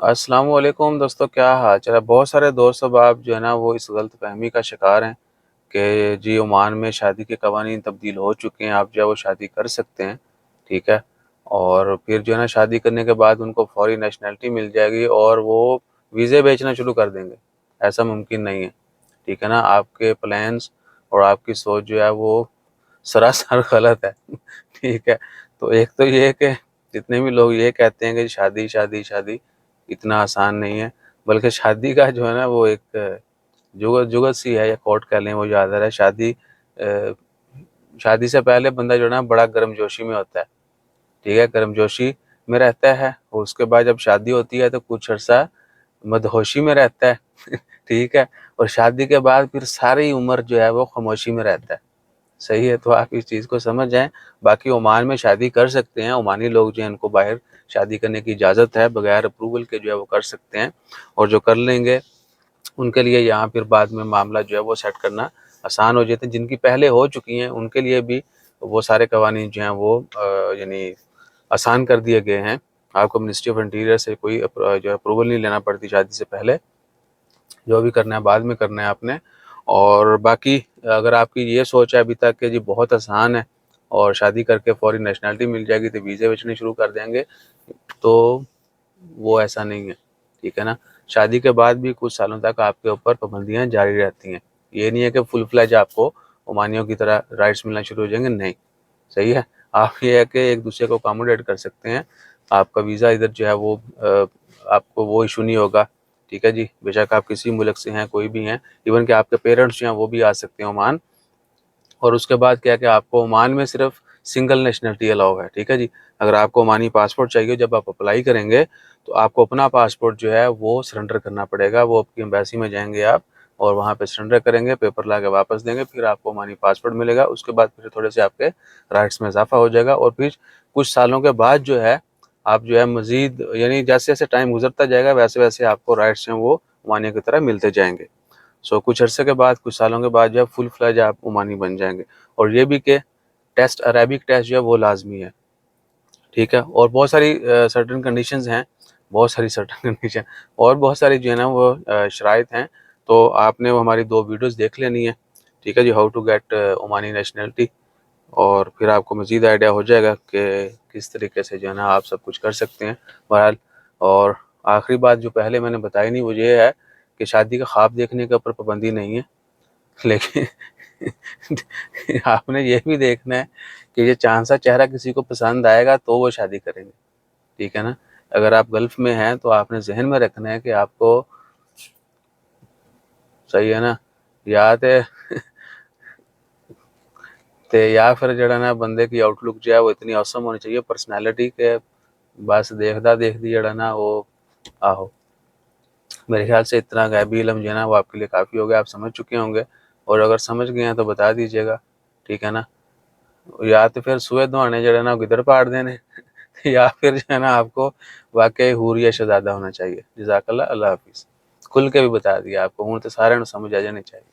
السلام علیکم دوستوں، کیا حال چال ہے؟ بہت سارے دوست اب آپ جو ہے نا وہ اس غلط فہمی کا شکار ہیں کہ جی عمان میں شادی کے قوانین تبدیل ہو چکے ہیں، آپ جو ہے وہ شادی کر سکتے ہیں، ٹھیک ہے، اور پھر جو ہے نا شادی کرنے کے بعد ان کو فوری نیشنلٹی مل جائے گی اور وہ ویزے بیچنا شروع کر دیں گے۔ ایسا ممکن نہیں ہے، ٹھیک ہے نا۔ آپ کے پلانس اور آپ کی سوچ جو ہے وہ سراسر غلط ہے، ٹھیک ہے۔ تو ایک تو یہ ہے کہ جتنے بھی لوگ یہ کہتے ہیں کہ شادی شادی شادی اتنا آسان نہیں ہے، بلکہ شادی کا جو ہے نا وہ ایک جگت سی ہے یا کوٹ کہہ لیں، وہ یاد آ رہا ہے۔ شادی سے پہلے بندہ جو ہے نا بڑا گرم جوشی میں ہوتا ہے، ٹھیک ہے، گرم جوشی میں رہتا ہے، اور اس کے بعد جب شادی ہوتی ہے تو کچھ عرصہ مدہوشی میں رہتا ہے ٹھیک ہے، اور شادی کے بعد پھر ساری عمر جو ہے وہ خاموشی میں رہتا ہے۔ صحیح ہے، تو آپ اس چیز کو سمجھ جائیں۔ باقی عمان میں شادی کر سکتے ہیں، عمانی لوگ جو ہیں ان کو باہر شادی کرنے کی اجازت ہے، بغیر اپروول کے جو ہے وہ کر سکتے ہیں، اور جو کر لیں گے ان کے لیے یہاں پھر بعد میں معاملہ جو ہے وہ سیٹ کرنا آسان ہو جاتے ہیں۔ جن کی پہلے ہو چکی ہیں ان کے لیے بھی وہ سارے قوانین جو ہیں وہ یعنی آسان کر دیے گئے ہیں۔ آپ کو منسٹری آف انٹیریئر سے کوئی جو ہے اپروول نہیں لینا پڑتی شادی سے پہلے، جو بھی کرنا ہے بعد میں کرنا ہے آپ نے۔ اور باقی اگر آپ کی یہ سوچ ہے ابھی تک کہ جی بہت آسان ہے اور شادی کر کے فوری نیشنلٹی مل جائے گی تو ویزے بیچنے شروع کر دیں گے، تو وہ ایسا نہیں ہے، ٹھیک ہے نا۔ شادی کے بعد بھی کچھ سالوں تک آپ کے اوپر پابندیاں جاری رہتی ہیں۔ یہ نہیں ہے کہ فل فلیج آپ کو عمانیوں کی طرح رائٹس ملنا شروع ہو جائیں گے، نہیں، صحیح ہے۔ آپ یہ ہے کہ ایک دوسرے کو اکاموڈیٹ کر سکتے ہیں۔ آپ کا ویزا ادھر جو ہے وہ آپ کو وہ ایشو نہیں ہوگا، ٹھیک ہے جی، بے شک آپ کسی ملک سے ہیں، کوئی بھی ہیں، ایون کہ آپ کے پیرنٹس جو ہیں وہ بھی آ سکتے ہیں عمان۔ اور اس کے بعد کیا کہ آپ کو عمان میں صرف سنگل نیشنلٹی الاؤ ہے، ٹھیک ہے جی۔ اگر آپ کو عمانی پاسپورٹ چاہیے، جب آپ اپلائی کریں گے تو آپ کو اپنا پاسپورٹ جو ہے وہ سرنڈر کرنا پڑے گا۔ وہ آپ کی ایمبیسی میں جائیں گے آپ، اور وہاں پہ سرنڈر کریں گے، پیپر لا کے واپس دیں گے، پھر آپ کو عمانی پاسپورٹ ملے گا۔ اس کے بعد پھر تھوڑے سے آپ کے رائٹس میں اضافہ ہو جائے گا، اور پھر کچھ سالوں کے بعد جو ہے آپ جو ہے مزید یعنی جیسے جیسے ٹائم گزرتا جائے گا ویسے ویسے آپ کو رائٹس ہیں وہ عمانیوں کی طرح ملتے جائیں گے۔ کچھ عرصے کے بعد، کچھ سالوں کے بعد جو ہے فل فلیج آپ عمانی بن جائیں گے۔ اور یہ بھی کہ ٹیسٹ، عربک ٹیسٹ جو ہے وہ لازمی ہے، ٹھیک ہے۔ اور بہت ساری سرٹن کنڈیشنز ہیں، بہت ساری سرٹن کنڈیشن اور بہت ساری جو ہے نا وہ شرائط ہیں۔ تو آپ نے وہ ہماری 2 ویڈیوز دیکھ لینی ہے، ٹھیک ہے جی، ہاؤ ٹو گیٹ عمانی نیشنلٹی، اور پھر آپ کو مزید آئیڈیا ہو جائے گا کہ کس طریقے سے جو ہے نا آپ سب کچھ کر سکتے ہیں۔ بہرحال، اور آخری بات جو پہلے میں نے بتائی نہیں وہ یہ ہے کہ شادی کا خواب دیکھنے کے اوپر پابندی نہیں ہے، لیکن آپ نے یہ بھی دیکھنا ہے کہ یہ چاند سا چہرہ کسی کو پسند آئے گا تو وہ شادی کریں گے، ٹھیک ہے نا۔ اگر آپ گلف میں ہیں تو آپ نے ذہن میں رکھنا ہے کہ آپ کو، صحیح ہے نا، یا یا پھر جڑا نا بندے کی آؤٹ لک جو ہے وہ اتنی اوسم ہونی چاہیے، پرسنالٹی کے بس دیکھدا دیکھدی جڑا نا وہ آہو۔ میرے خیال سے اتنا غیبی علم جو ہے نا وہ آپ کے لیے کافی ہوگا، آپ سمجھ چکے ہوں گے، اور اگر سمجھ گئے ہیں تو بتا دیجیے گا، ٹھیک ہے نا۔ یا تو پھر سوئے دہانے جڑے نا گدڑ پاڑ دینے یا پھر جو ہے نا آپ کو واقعی حور یا شہزادہ ہونا چاہیے۔ جزاک اللہ، اللہ حافظ۔ کھل کے بھی بتا دیا آپ کو، ہوں تو سارے نو سمجھ آ جانی چاہیے۔